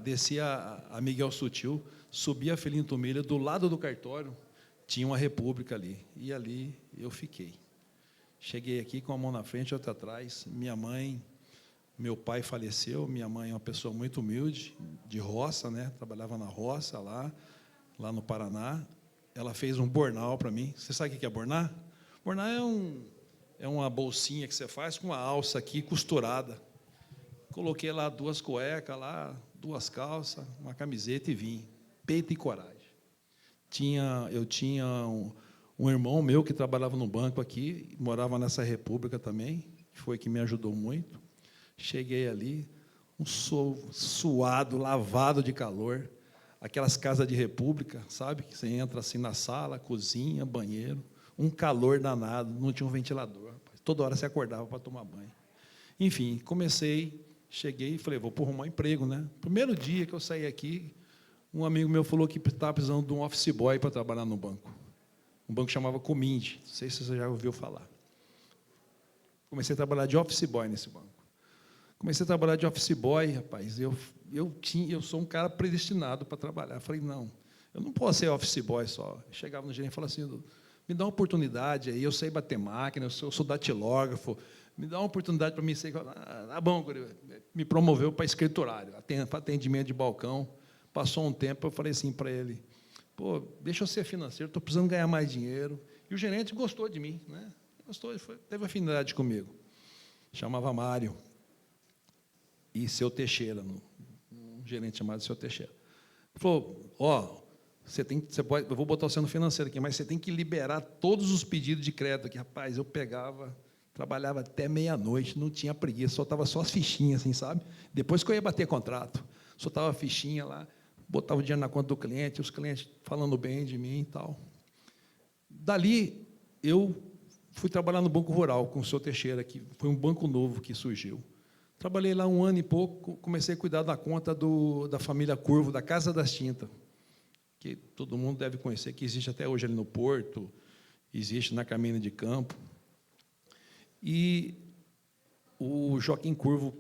descia a Miguel Sutil, subia a Felinto Milha, do lado do cartório tinha uma república ali, e ali eu fiquei. Cheguei aqui com a mão na frente e outra atrás. Meu pai faleceu, minha mãe é uma pessoa muito humilde, de roça, né? Trabalhava na roça lá no Paraná. Ela fez um bornal para mim. Você sabe o que é bornar? Bornar é uma bolsinha que você faz com uma alça aqui costurada. Coloquei lá 2 cuecas, 2 calças, uma camiseta e vim. Peito e coragem. Eu tinha um irmão meu que trabalhava no banco aqui, morava nessa república também, que foi que me ajudou muito. Cheguei ali, suado, lavado de calor, aquelas casas de república, sabe? Que você entra assim na sala, cozinha, banheiro, um calor danado, não tinha um ventilador, rapaz. Toda hora você acordava para tomar banho. Enfim, cheguei e falei, vou arrumar um emprego, né? Primeiro dia que eu saí aqui, um amigo meu falou que estava precisando de um office boy para trabalhar no banco. Um banco chamava Cominde, não sei se você já ouviu falar. Comecei a trabalhar de office boy nesse banco. Comecei a trabalhar de office boy, rapaz. Eu sou um cara predestinado para trabalhar. Falei, não, eu não posso ser office boy só. Eu chegava no gerente e falava assim, me dá uma oportunidade aí, eu sei bater máquina, eu sou datilógrafo, me dá uma oportunidade para mim ser. Ah, bom, me promoveu para escriturário, para atendimento de balcão. Passou um tempo, eu falei assim para ele, pô, deixa eu ser financeiro, estou precisando ganhar mais dinheiro. E o gerente gostou de mim, né? Teve afinidade comigo. Chamava Mário. E Seu Teixeira, um gerente chamado Seu Teixeira. Ele falou, eu vou botar você no financeiro aqui, mas você tem que liberar todos os pedidos de crédito aqui. Rapaz, eu trabalhava até meia-noite, não tinha preguiça, soltava só as fichinhas, assim, sabe? Depois que eu ia bater contrato, soltava a fichinha lá, botava o dinheiro na conta do cliente, os clientes falando bem de mim e tal. Dali, eu fui trabalhar no Banco Rural com o Seu Teixeira, que foi um banco novo que surgiu. Trabalhei lá 1 ano e pouco, comecei a cuidar da conta da família Curvo, da Casa das Tintas, que todo mundo deve conhecer, que existe até hoje ali no Porto, existe na Caminha de Campo. E o Joaquim Curvo,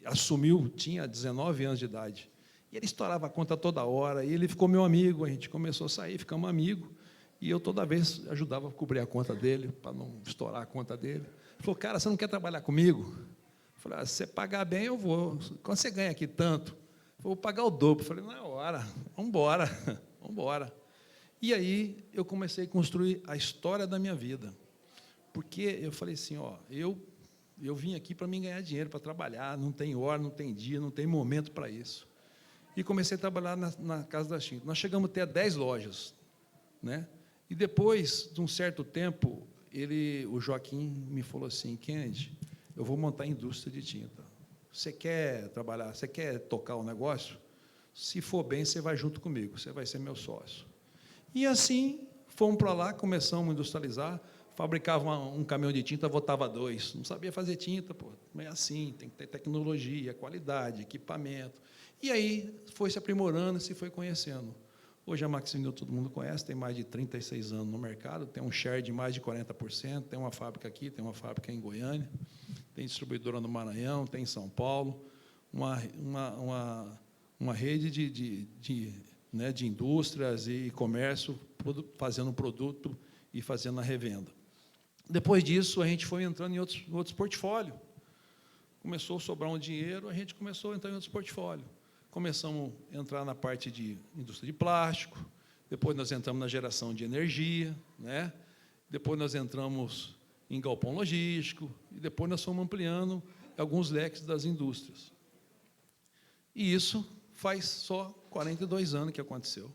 assumiu, tinha 19 anos de idade. E ele estourava a conta toda hora, e ele ficou meu amigo, a gente começou a sair, ficamos amigos, e eu toda vez ajudava a cobrir a conta dele, para não estourar a conta dele. Ele falou, cara, você não quer trabalhar comigo? Eu falei, se você pagar bem, eu vou. Quando você ganha aqui tanto? Eu vou pagar o dobro. Eu falei, na hora, vamos embora, vamos embora. E aí eu comecei a construir a história da minha vida. Porque eu falei assim, eu vim aqui para mim ganhar dinheiro, para trabalhar, não tem hora, não tem dia, não tem momento para isso. E comecei a trabalhar na Casa das Tintas. Nós chegamos a ter 10 lojas, né? E depois de um certo tempo, o Joaquim me falou assim, Kennedy, eu vou montar a indústria de tinta. Você quer trabalhar, você quer tocar o negócio? Se for bem, você vai junto comigo, você vai ser meu sócio. E assim, fomos para lá, começamos a industrializar, fabricava um caminhão de tinta, botava 2. Não sabia fazer tinta, pô, não é assim, tem que ter tecnologia, qualidade, equipamento. E aí foi se aprimorando, se foi conhecendo. Hoje a Maxvinil todo mundo conhece, tem mais de 36 anos no mercado, tem um share de mais de 40%, tem uma fábrica aqui, tem uma fábrica em Goiânia, tem distribuidora no Maranhão, tem em São Paulo, uma rede de indústrias e comércio fazendo produto e fazendo a revenda. Depois disso, a gente foi entrando em outros portfólios. Começou a sobrar um dinheiro, a gente começou a entrar em outros portfólios. Começamos a entrar na parte de indústria de plástico, depois nós entramos na geração de energia, né? Depois nós entramos em galpão logístico, e depois nós fomos ampliando alguns leques das indústrias. E isso faz só 42 anos que aconteceu.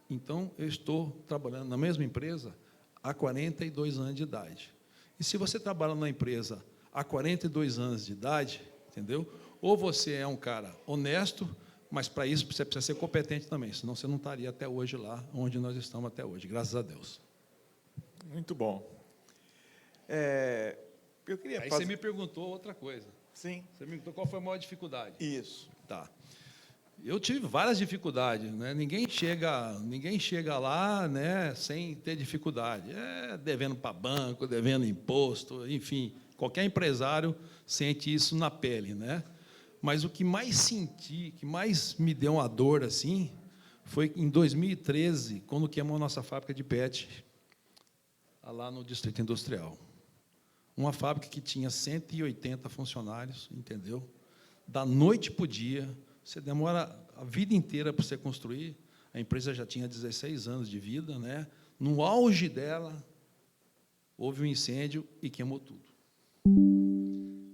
Então, eu estou trabalhando na mesma empresa há 42 anos de idade. E se você trabalha na empresa há 42 anos de idade, entendeu? Ou você é um cara honesto, mas para isso você precisa ser competente também, senão você não estaria até hoje lá onde nós estamos até hoje, graças a Deus. Muito bom. Eu queria Aí você me perguntou outra coisa. Sim. Você me perguntou qual foi a maior dificuldade. Isso. Tá. Eu tive várias dificuldades, né? Ninguém chega lá, né, sem ter dificuldade. Devendo para banco, devendo imposto, enfim, qualquer empresário sente isso na pele, né? Mas o que mais senti, que mais me deu uma dor assim, foi em 2013, quando queimou a nossa fábrica de PET, lá no Distrito Industrial. Uma fábrica que tinha 180 funcionários, entendeu? Da noite para o dia, você demora a vida inteira para você construir. A empresa já tinha 16 anos de vida, né? No auge dela, houve um incêndio e queimou tudo.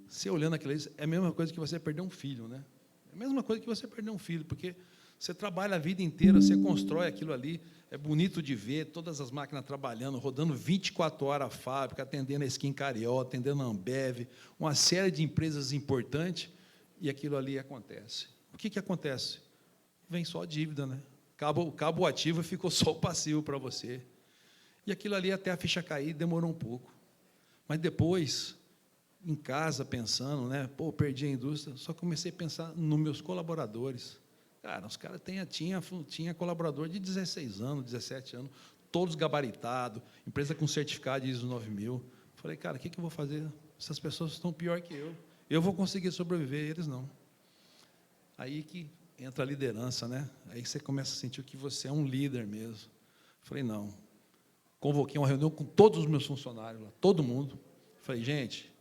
Você olhando aquilo ali, é a mesma coisa que você perder um filho, né? É a mesma coisa que você perder um filho, porque você trabalha a vida inteira, você constrói aquilo ali, é bonito de ver, todas as máquinas trabalhando, rodando 24 horas a fábrica, atendendo a Skin Cariol, atendendo a Ambev, uma série de empresas importantes, e aquilo ali acontece. O que acontece? Vem só a dívida, né? Acaba o ativo e ficou só o passivo para você. E aquilo ali, até a ficha cair, demorou um pouco. Mas depois, em casa, pensando, né? Pô, perdi a indústria, só comecei a pensar nos meus colaboradores. Cara, os caras tinha colaborador de 16 anos, 17 anos, todos gabaritados, empresa com certificado de ISO 9000. Falei, cara, o que eu vou fazer? Essas pessoas estão pior que eu. Eu vou conseguir sobreviver, eles não. Aí que entra a liderança, né? Aí você começa a sentir que você é um líder mesmo. Falei, não. Convoquei uma reunião com todos os meus funcionários, lá, todo mundo. Falei, gente,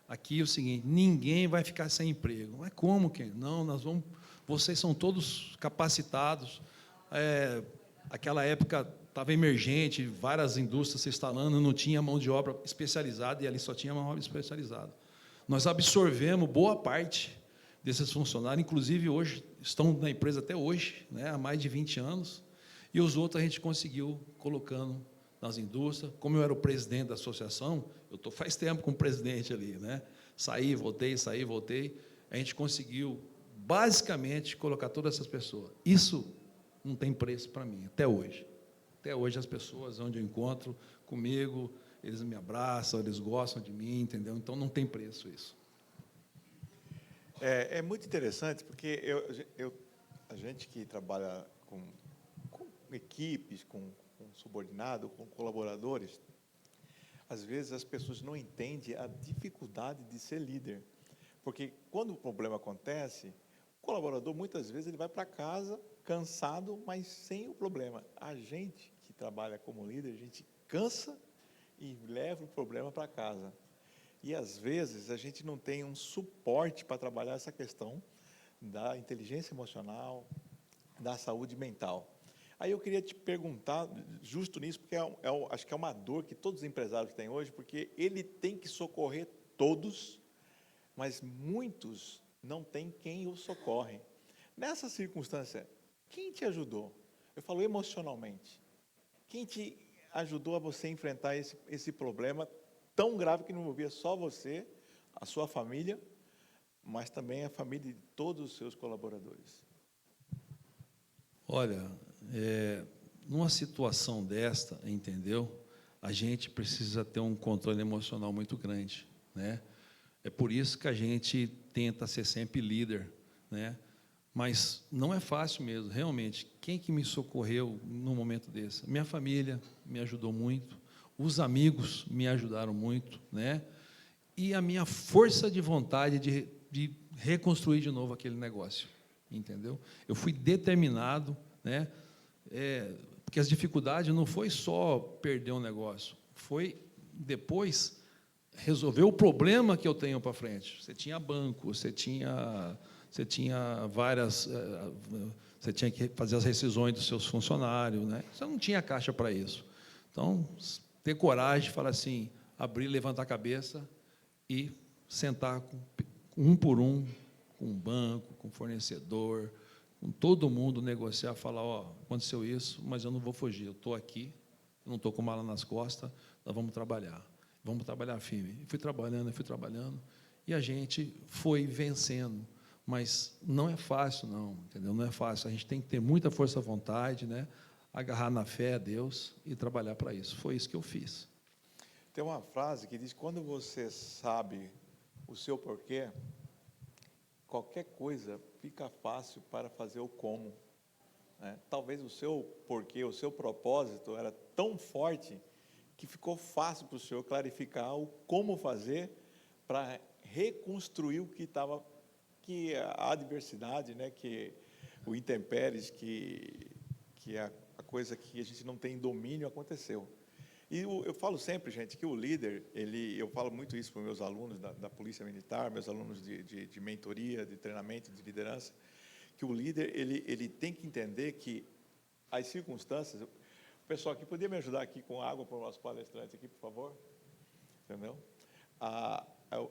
aqui é o seguinte, ninguém vai ficar sem emprego. Mas como que? Não, vocês são todos capacitados. Aquela época estava emergente, várias indústrias se instalando, não tinha mão de obra especializada, e ali só tinha mão de obra especializada. Nós absorvemos boa parte desses funcionários, inclusive hoje, estão na empresa até hoje, né, há mais de 20 anos, e os outros a gente conseguiu colocando nas indústrias. Como eu era o presidente da associação, eu estou faz tempo como presidente ali, né? Saí, voltei, a gente conseguiu, basicamente, colocar todas essas pessoas. Isso não tem preço para mim, até hoje. Até hoje, as pessoas, onde eu encontro comigo, eles me abraçam, eles gostam de mim, entendeu? Então, não tem preço isso. É muito interessante, porque a gente que trabalha com equipes, com subordinados, com colaboradores, às vezes as pessoas não entendem a dificuldade de ser líder. Porque quando o problema acontece, o colaborador, muitas vezes, ele vai para casa cansado, mas sem o problema. A gente que trabalha como líder, a gente cansa e leva o problema para casa. E, às vezes, a gente não tem um suporte para trabalhar essa questão da inteligência emocional, da saúde mental. Aí eu queria te perguntar, justo nisso, porque acho que é uma dor que todos os empresários têm hoje, porque ele tem que socorrer todos, mas muitos não têm quem o socorre. Nessa circunstância, quem te ajudou? Eu falo emocionalmente. Quem te ajudou a você enfrentar esse problema tão grave que não envolvia só você, a sua família, mas também a família de todos os seus colaboradores? Olha, numa situação desta, entendeu? A gente precisa ter um controle emocional muito grande, né? É por isso que a gente tenta ser sempre líder, né? Mas não é fácil mesmo, realmente. Quem que me socorreu num momento desse? Minha família me ajudou muito, os amigos me ajudaram muito, né? E a minha força de vontade de reconstruir de novo aquele negócio, entendeu? Eu fui determinado, né? Porque as dificuldades não foi só perder um negócio, foi depois resolver o problema que eu tenho para frente. Você tinha banco, você tinha várias, você tinha que fazer as rescisões dos seus funcionários, né? Você não tinha caixa para isso. Então, ter coragem de falar assim, abrir, levantar a cabeça e sentar um por um, com o banco, com o fornecedor, com todo mundo, negociar, falar, aconteceu isso, mas eu não vou fugir, eu estou aqui, eu não estou com mala nas costas, nós vamos trabalhar firme. Fui trabalhando, e a gente foi vencendo, mas não é fácil, não, entendeu? Não é fácil, a gente tem que ter muita força à vontade, né? Agarrar na fé a Deus e trabalhar para isso. Foi isso que eu fiz. Tem uma frase que diz, quando você sabe o seu porquê, qualquer coisa fica fácil para fazer o como, né? Talvez o seu porquê, o seu propósito era tão forte que ficou fácil para o senhor clarificar o como fazer para reconstruir o que que a adversidade, né, que o intempéries, que é a coisa que a gente não tem domínio, aconteceu. E eu falo sempre, gente, que o líder, eu falo muito isso para os meus alunos da Polícia Militar, meus alunos de mentoria, de treinamento, de liderança, que o líder, ele tem que entender que as circunstâncias... O pessoal aqui, podia me ajudar aqui com água para os nossos palestrantes aqui, por favor? Entendeu?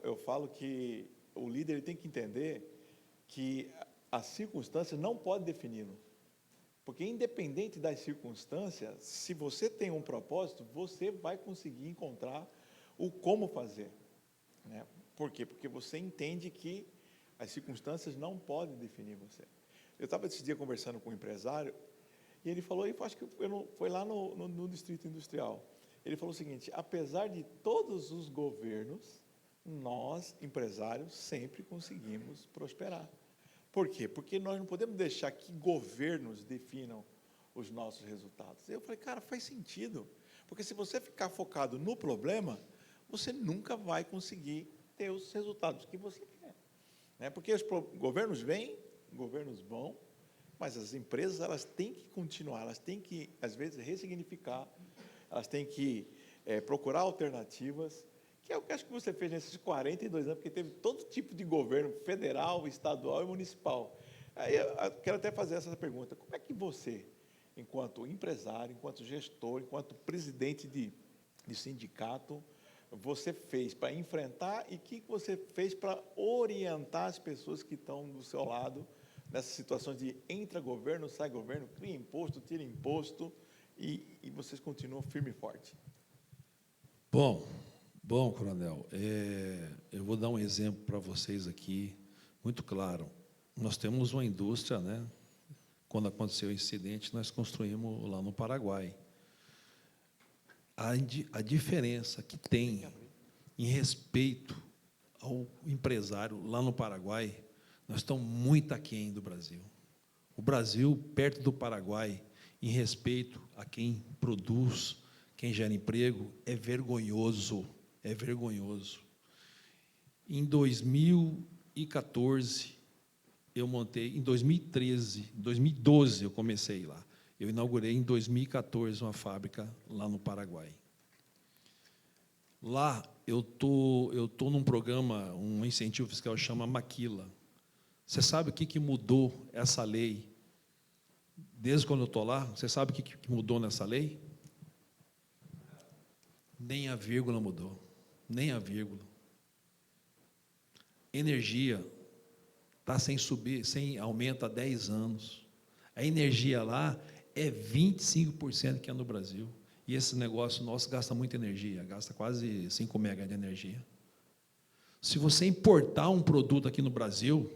Eu falo que o líder ele tem que entender que as circunstâncias não podem defini-lo. Porque, independente das circunstâncias, se você tem um propósito, você vai conseguir encontrar o como fazer. Né? Por quê? Porque você entende que as circunstâncias não podem definir você. Eu estava esse dia conversando com um empresário, e ele falou, acho que foi lá no Distrito Industrial, ele falou o seguinte: apesar de todos os governos, nós, empresários, sempre conseguimos prosperar. Por quê? Porque nós não podemos deixar que governos definam os nossos resultados. Eu falei, cara, faz sentido. Porque se você ficar focado no problema, você nunca vai conseguir ter os resultados que você quer. Né? Porque os governos vêm, governos vão, mas as empresas elas têm que continuar, elas têm que, às vezes, ressignificar, elas têm que procurar alternativas, que é o que acho que você fez nesses 42 anos, porque teve todo tipo de governo, federal, estadual e municipal. Aí eu quero até fazer essa pergunta: como é que você, enquanto empresário, enquanto gestor, enquanto presidente de sindicato, você fez para enfrentar e o que você fez para orientar as pessoas que estão do seu lado nessas situações de entra governo, sai governo, cria imposto, tira imposto e vocês continuam firme e forte? Bom, coronel, eu vou dar um exemplo para vocês aqui, muito claro. Nós temos uma indústria, né? Quando aconteceu o incidente, nós construímos lá no Paraguai. A diferença que tem em respeito ao empresário lá no Paraguai, nós estamos muito aquém do Brasil. O Brasil, perto do Paraguai, em respeito a quem produz, quem gera emprego, é vergonhoso. É vergonhoso. Em 2014, eu montei, em 2012 eu comecei lá. Eu inaugurei em 2014 uma fábrica lá no Paraguai. Lá eu tô num programa, um incentivo fiscal chama Maquila. Você sabe o que mudou essa lei? Desde quando eu estou lá, você sabe o que mudou nessa lei? Nem a vírgula mudou. Nem a vírgula. Energia está sem subir, sem aumento há 10 anos. A energia lá é 25% que é no Brasil. E esse negócio nosso gasta muita energia, gasta quase 5 megas de energia. Se você importar um produto aqui no Brasil,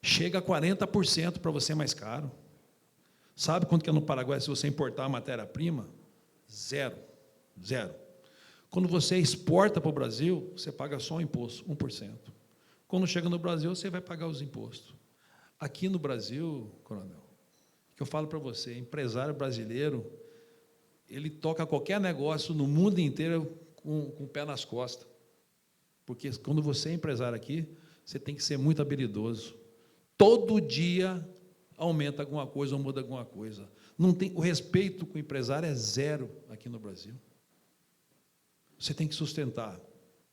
chega a 40% para você mais caro. Sabe quanto que é no Paraguai se você importar a matéria-prima? Zero. Quando você exporta para o Brasil, você paga só o imposto, 1%. Quando chega no Brasil, você vai pagar os impostos. Aqui no Brasil, coronel, que eu falo para você, empresário brasileiro, ele toca qualquer negócio no mundo inteiro com o pé nas costas. Porque quando você é empresário aqui, você tem que ser muito habilidoso. Todo dia aumenta alguma coisa ou muda alguma coisa. Não tem, o respeito com o empresário é zero aqui no Brasil. Você tem que sustentar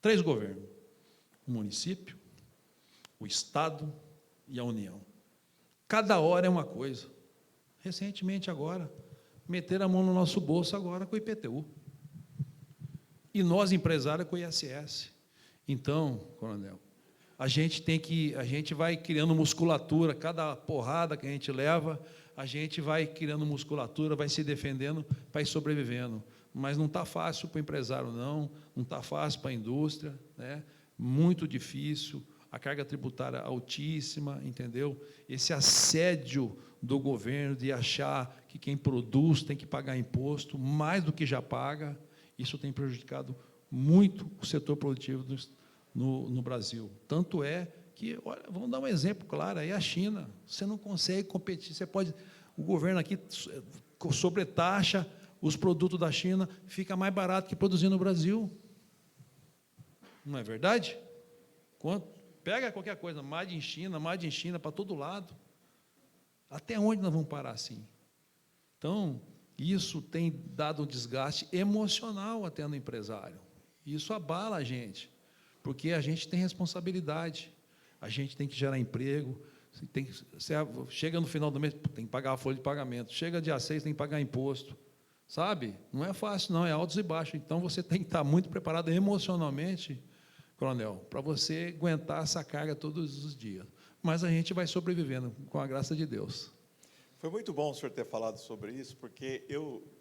3 governos: o município, o Estado e a União. Cada hora é uma coisa. Recentemente agora, meteram a mão no nosso bolso agora com o IPTU. E nós, empresários, com o ISS. Então, coronel, a gente vai criando musculatura, cada porrada que a gente leva, a gente vai criando musculatura, vai se defendendo, vai sobrevivendo. Mas não está fácil para o empresário, não está fácil para a indústria, né? Muito difícil, a carga tributária altíssima, entendeu? Esse assédio do governo de achar que quem produz tem que pagar imposto, mais do que já paga, isso tem prejudicado muito o setor produtivo no Brasil. Tanto é que, olha, vamos dar um exemplo claro, aí a China, você não consegue competir, o governo aqui sobretaxa os produtos da China, fica mais barato que produzir no Brasil. Não é verdade? Pega qualquer coisa, Made in China para todo lado. Até onde nós vamos parar assim? Então, isso tem dado um desgaste emocional até no empresário. Isso abala a gente, porque a gente tem responsabilidade, a gente tem que gerar emprego, chega no final do mês, tem que pagar a folha de pagamento, chega dia 6, tem que pagar imposto, sabe? Não é fácil, não, é altos e baixos. Então, você tem que estar muito preparado emocionalmente, coronel, para você aguentar essa carga todos os dias. Mas a gente vai sobrevivendo, com a graça de Deus. Foi muito bom o senhor ter falado sobre isso, porque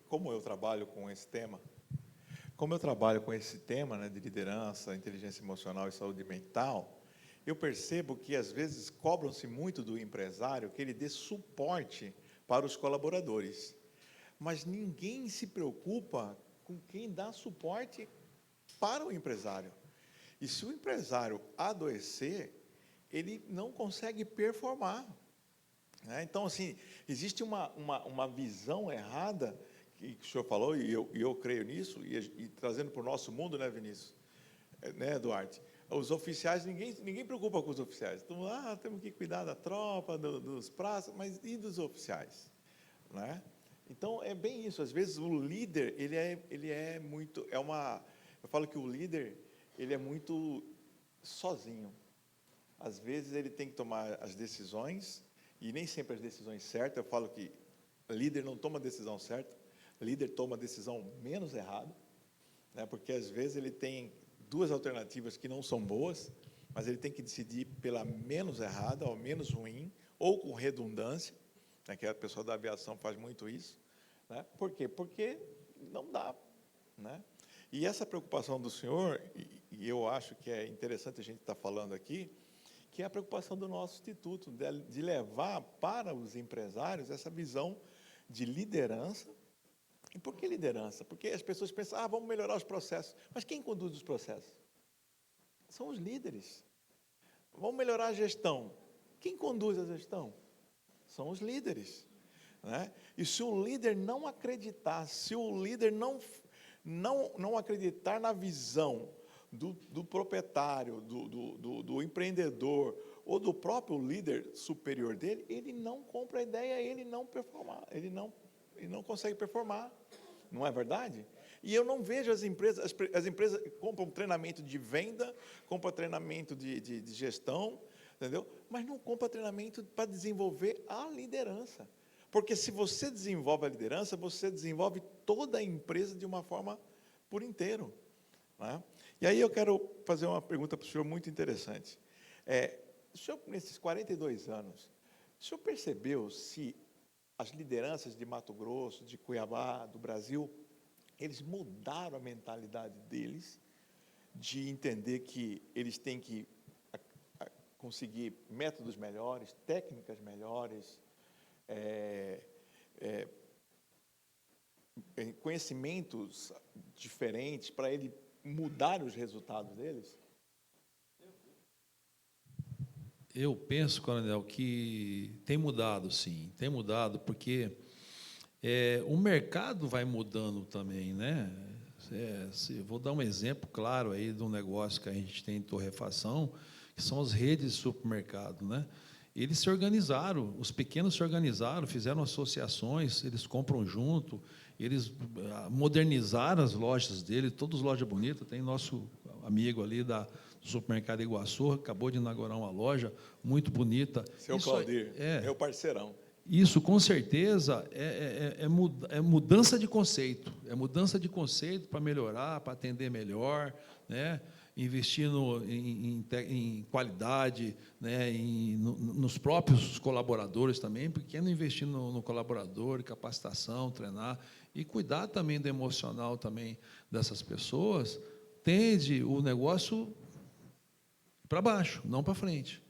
como eu trabalho com esse tema, né, de liderança, inteligência emocional e saúde mental, eu percebo que, às vezes, cobram-se muito do empresário que ele dê suporte para os colaboradores, mas ninguém se preocupa com quem dá suporte para o empresário. E se o empresário adoecer, ele não consegue performar. Então, assim, existe uma visão errada, que o senhor falou, e eu creio nisso, e trazendo para o nosso mundo, né, Vinícius? Né, Duarte? Os oficiais, ninguém preocupa com os oficiais. Então, temos que cuidar da tropa, dos praças, mas e dos oficiais? Né? Então, é bem isso. Às vezes, o líder, ele é muito... eu falo que o líder, ele é muito sozinho. Às vezes, ele tem que tomar as decisões, e nem sempre as decisões certas. Eu falo que líder não toma a decisão certa, líder toma a decisão menos errada, né? Porque às vezes ele tem duas alternativas que não são boas, mas ele tem que decidir pela menos errada, ou menos ruim, ou com redundância, né? Que a pessoa da aviação faz muito isso, né? Por quê? Porque não dá, né? E essa preocupação do senhor, e eu acho que é interessante a gente estar falando aqui, que é a preocupação do nosso instituto, de levar para os empresários essa visão de liderança. E por que liderança? Porque as pessoas pensam, vamos melhorar os processos. Mas quem conduz os processos? São os líderes. Vamos melhorar a gestão. Quem conduz a gestão? São os líderes. Né? E se o líder não acreditar, se o líder não acreditar na visão do proprietário, do empreendedor, ou do próprio líder superior dele, ele não compra a ideia, ele não consegue performar, não é verdade? E eu não vejo as empresas compram treinamento de venda, compram treinamento de gestão, entendeu? Mas não compram treinamento para desenvolver a liderança, porque se você desenvolve a liderança, você desenvolve toda a empresa de uma forma por inteiro, né? E aí eu quero fazer uma pergunta para o senhor muito interessante. O senhor, nesses 42 anos, o senhor percebeu se as lideranças de Mato Grosso, de Cuiabá, do Brasil, eles mudaram a mentalidade deles, de entender que eles têm que conseguir métodos melhores, técnicas melhores, conhecimentos diferentes para ele mudar os resultados deles? Eu penso, coronel, que tem mudado, sim. Tem mudado, porque o mercado vai mudando também, né? Vou dar um exemplo claro aí de um negócio que a gente tem em torrefação, que são as redes de supermercado, né? Eles se organizaram, os pequenos se organizaram, fizeram associações, eles compram junto, eles modernizaram as lojas dele, todas lojas bonitas. Tem nosso amigo ali do supermercado Iguaçu, acabou de inaugurar uma loja muito bonita. Seu Claudir, meu parceirão. Isso, com certeza, é mudança de conceito. É mudança de conceito para melhorar, para atender melhor, né? Investindo em qualidade, né? Nos próprios colaboradores também, porque não investir no colaborador, capacitação, treinar, e cuidar também do emocional também dessas pessoas, tende o negócio para baixo, não para frente.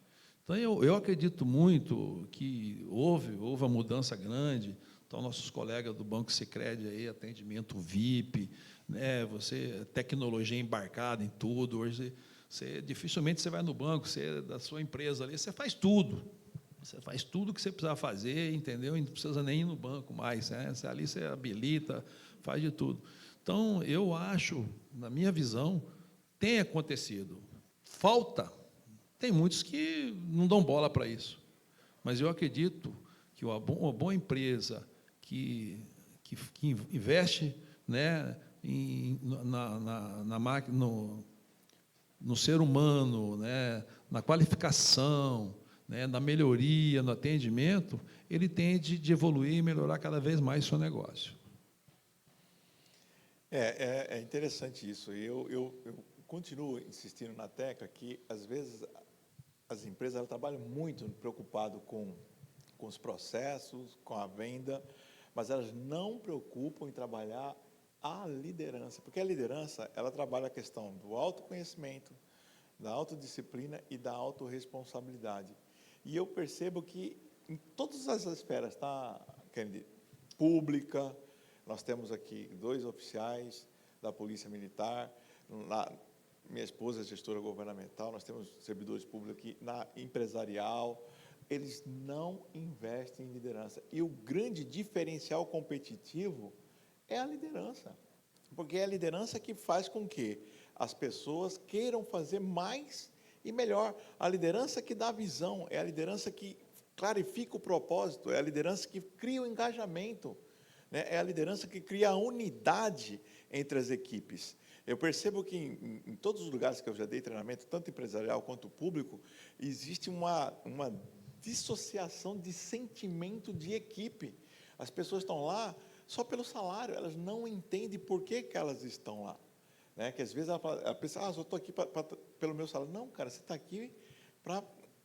Então, eu acredito muito que houve uma mudança grande. Então, nossos colegas do Banco Sicredi aí, atendimento VIP, né? Tecnologia embarcada em tudo. Hoje, dificilmente você vai no banco, da sua empresa ali, você faz tudo. Você faz tudo que você precisa fazer, entendeu? E não precisa nem ir no banco mais, né? Ali você habilita, faz de tudo. Então, eu acho, na minha visão, tem acontecido. Falta Tem muitos que não dão bola para isso. Mas eu acredito que uma boa empresa que investe, né, na máquina, no ser humano, né, na qualificação, né, na melhoria, no atendimento, ele tende de evoluir e melhorar cada vez mais o seu negócio. É interessante isso. Eu continuo insistindo na tecla que, às vezes, as empresas elas trabalham muito preocupado com os processos, com a venda, mas elas não preocupam em trabalhar a liderança, porque a liderança ela trabalha a questão do autoconhecimento, da autodisciplina e da autorresponsabilidade. E eu percebo que em todas as esferas, tá, Kennedy? Pública, nós temos aqui 2 oficiais da Polícia Militar, minha esposa é gestora governamental, nós temos servidores públicos aqui, na empresarial, eles não investem em liderança. E o grande diferencial competitivo é a liderança, porque é a liderança que faz com que as pessoas queiram fazer mais e melhor. A liderança que dá visão, é a liderança que clarifica o propósito, é a liderança que cria o engajamento, né? É a liderança que cria a unidade entre as equipes. Eu percebo que em todos os lugares que eu já dei treinamento, tanto empresarial quanto público, existe uma dissociação de sentimento de equipe. As pessoas estão lá só pelo salário, elas não entendem por que elas estão lá. Né? Que às vezes ela pensa, eu estou aqui pelo meu salário. Não, cara, você está aqui para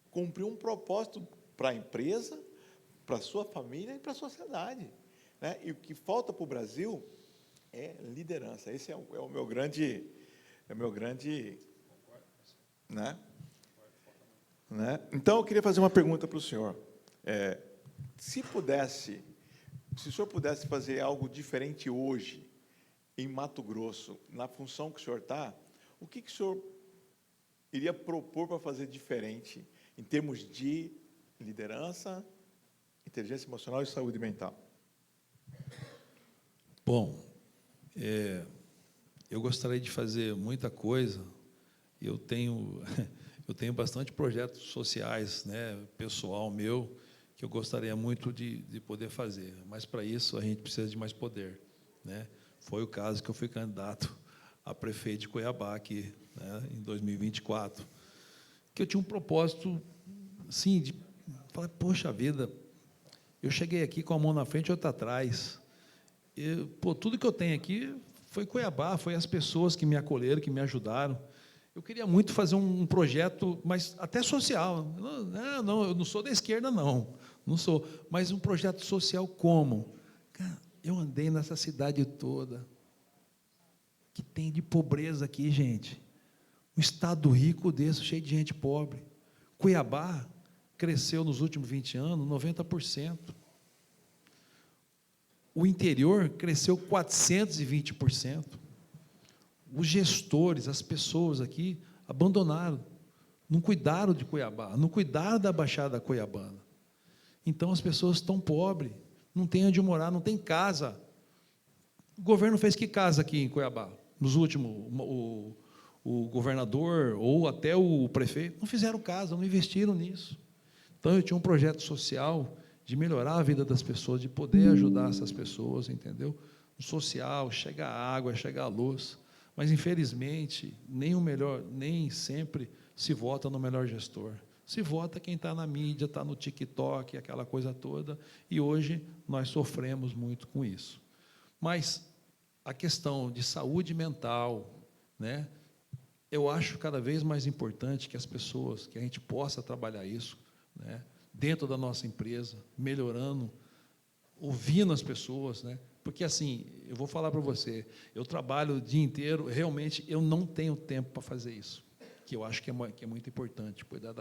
cumprir um propósito para a empresa, para a sua família e para a sociedade. Né? E o que falta para o Brasil é liderança. Esse é o meu grande... Né? Então, eu queria fazer uma pergunta para o senhor. Se o senhor pudesse fazer algo diferente hoje, em Mato Grosso, na função que o senhor está, o que o senhor iria propor para fazer diferente em termos de liderança, inteligência emocional e saúde mental? Bom, eu gostaria de fazer muita coisa. Eu tenho bastante projetos sociais, né, pessoal meu, que eu gostaria muito de poder fazer. Mas, para isso, a gente precisa de mais poder, né? Foi o caso que eu fui candidato a prefeito de Cuiabá, aqui, né, em 2024, que eu tinha um propósito, assim, de falar, poxa vida, eu cheguei aqui com a mão na frente e outra atrás. Tudo que eu tenho aqui foi Cuiabá, foi as pessoas que me acolheram, que me ajudaram. Eu queria muito fazer um projeto, mas até social. Não, eu não sou da esquerda, não sou. Mas um projeto social como? Cara, eu andei nessa cidade toda, que tem de pobreza aqui, gente. Um estado rico desse, cheio de gente pobre. Cuiabá cresceu nos últimos 20 anos 90%. O interior cresceu 420%. Os gestores, as pessoas aqui, abandonaram, não cuidaram de Cuiabá, não cuidaram da Baixada Cuiabana. Então, as pessoas estão pobres, não têm onde morar, não tem casa. O governo fez que casa aqui em Cuiabá? Nos últimos, o governador ou até o prefeito, não fizeram casa, não investiram nisso. Então, eu tinha um projeto social de melhorar a vida das pessoas, de poder ajudar essas pessoas, entendeu? O social, chega a água, chega a luz. Mas, infelizmente, nem sempre se vota no melhor gestor. Se vota quem está na mídia, está no TikTok, aquela coisa toda, e hoje nós sofremos muito com isso. Mas a questão de saúde mental, né, eu acho cada vez mais importante que a gente possa trabalhar isso, né, dentro da nossa empresa, melhorando, ouvindo as pessoas, né? Porque, assim, eu vou falar para você, eu trabalho o dia inteiro, realmente eu não tenho tempo para fazer isso, que eu acho que é muito importante, cuidar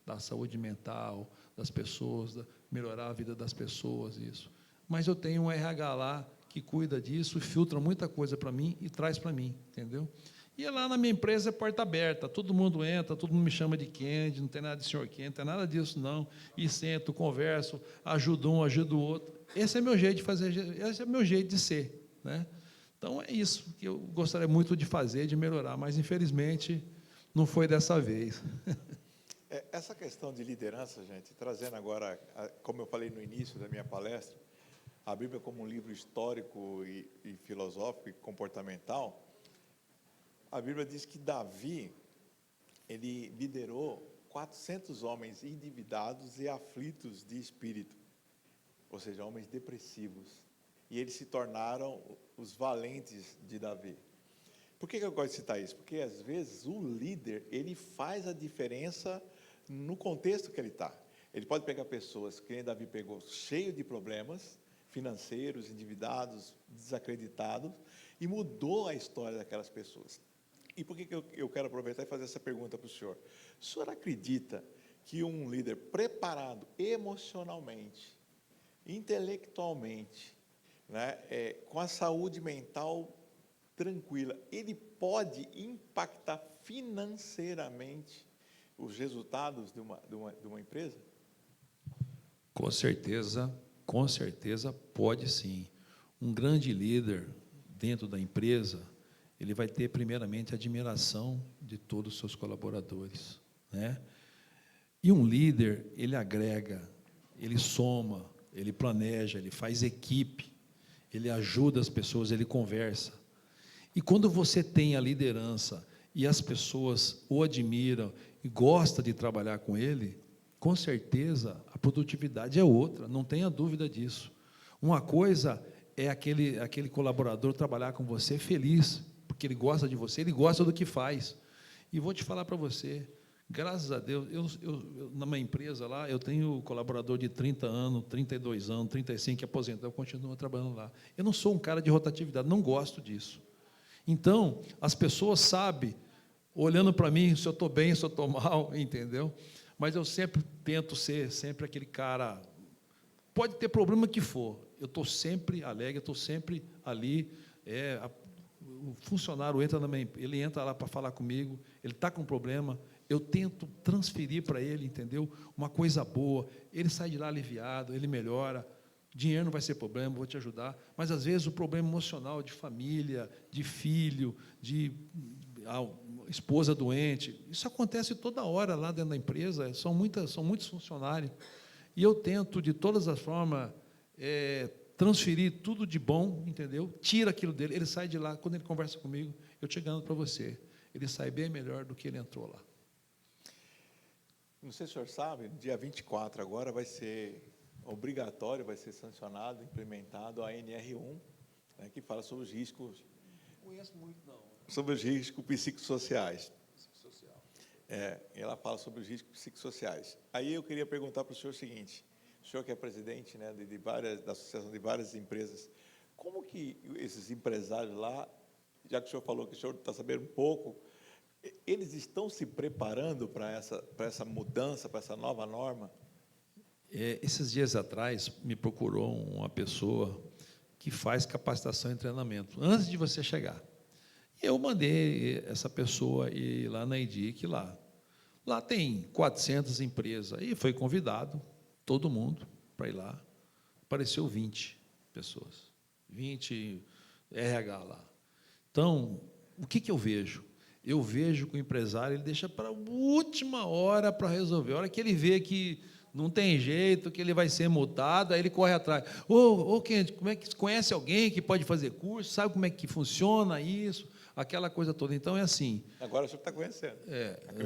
da saúde mental das pessoas, melhorar a vida das pessoas, isso. Mas eu tenho um RH lá que cuida disso, filtra muita coisa para mim e traz para mim, entendeu? E lá na minha empresa é porta aberta, todo mundo entra, todo mundo me chama de Kennedy, não tem nada de senhor Kennedy, não tem nada disso, não. E sento, converso, ajudo um, ajudo o outro. Esse é meu jeito de fazer, esse é meu jeito de ser, né? Então, é isso que eu gostaria muito de fazer, de melhorar, mas, infelizmente, não foi dessa vez. Essa questão de liderança, gente, trazendo agora, como eu falei no início da minha palestra, a Bíblia como um livro histórico e filosófico e comportamental, a Bíblia diz que Davi, ele liderou 400 homens endividados e aflitos de espírito, ou seja, homens depressivos, e eles se tornaram os valentes de Davi. Por que eu gosto de citar isso? Porque, às vezes, o líder, ele faz a diferença no contexto que ele está. Ele pode pegar pessoas, que nem Davi pegou, cheio de problemas financeiros, endividados, desacreditados, e mudou a história daquelas pessoas. E por que eu quero aproveitar e fazer essa pergunta para o senhor? O senhor acredita que um líder preparado emocionalmente, intelectualmente, né, com a saúde mental tranquila, ele pode impactar financeiramente os resultados de uma empresa? Com certeza pode sim. Um grande líder dentro da empresa, ele vai ter primeiramente a admiração de todos os seus colaboradores, né? E um líder, ele agrega, ele soma, ele planeja, ele faz equipe, ele ajuda as pessoas, ele conversa. E quando você tem a liderança e as pessoas o admiram e gostam de trabalhar com ele, com certeza a produtividade é outra, não tenha dúvida disso. Uma coisa é aquele colaborador trabalhar com você feliz, porque ele gosta de você, ele gosta do que faz. E vou te falar para você, graças a Deus, eu na minha empresa lá, eu tenho colaborador de 30 anos, 32 anos, 35 que aposentou, eu continuo trabalhando lá. Eu não sou um cara de rotatividade, não gosto disso. Então, as pessoas sabem, olhando para mim, se eu estou bem, se eu estou mal, entendeu? Mas eu sempre tento ser sempre aquele cara, pode ter problema que for, eu estou sempre alegre, eu estou sempre ali, o funcionário entra ele entra lá para falar comigo, ele está com um problema, eu tento transferir para ele, entendeu? Uma coisa boa, ele sai de lá aliviado, ele melhora, dinheiro não vai ser problema, vou te ajudar, mas às vezes o problema emocional de família, de filho, de esposa doente, isso acontece toda hora lá dentro da empresa, são muitos funcionários, e eu tento de todas as formas transferir tudo de bom, entendeu? Tira aquilo dele, ele sai de lá, quando ele conversa comigo, eu te garanto para você, ele sai bem melhor do que ele entrou lá. Não sei se o senhor sabe, dia 24 agora vai ser obrigatório, vai ser sancionado, implementado a NR1, né, que fala sobre os riscos. Não conheço muito, não. Sobre os riscos psicossociais. Ela fala sobre os riscos psicossociais. Aí eu queria perguntar para o senhor o seguinte: o senhor que é presidente, né, da associação de várias empresas, como que esses empresários lá, já que o senhor falou que o senhor está sabendo um pouco, eles estão se preparando para essa mudança, para essa nova norma? Esses dias atrás, me procurou uma pessoa que faz capacitação e treinamento, antes de você chegar. Eu mandei essa pessoa ir lá na EDIC, lá tem 400 empresas, e foi convidado, todo mundo, para ir lá. Apareceu 20 pessoas, 20 RH lá. Então, o que eu vejo? Eu vejo que o empresário ele deixa para a última hora para resolver. A hora que ele vê que não tem jeito, que ele vai ser multado, aí ele corre atrás. Quem, como é que conhece alguém que pode fazer curso? Sabe como é que funciona isso? Aquela coisa toda. Então, é assim. Agora o senhor está conhecendo.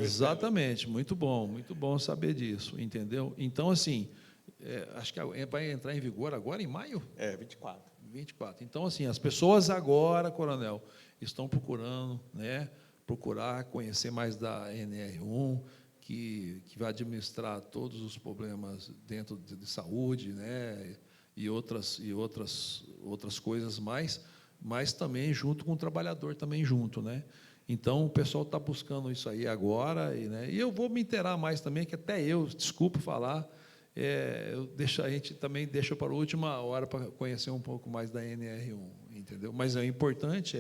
Exatamente. Muito bom saber disso, entendeu? Então, assim, acho que vai entrar em vigor agora, em maio? 24. 24. Então, assim, as pessoas agora, coronel, estão procurando, procurar conhecer mais da NR1, que vai administrar todos os problemas dentro de saúde, e outras coisas mais, mas também junto com o trabalhador, também junto, Então, o pessoal está buscando isso aí agora, e eu vou me inteirar mais também, que até eu, desculpe falar, a gente também deixa para a última hora para conhecer um pouco mais da NR1, entendeu? Mas é importante,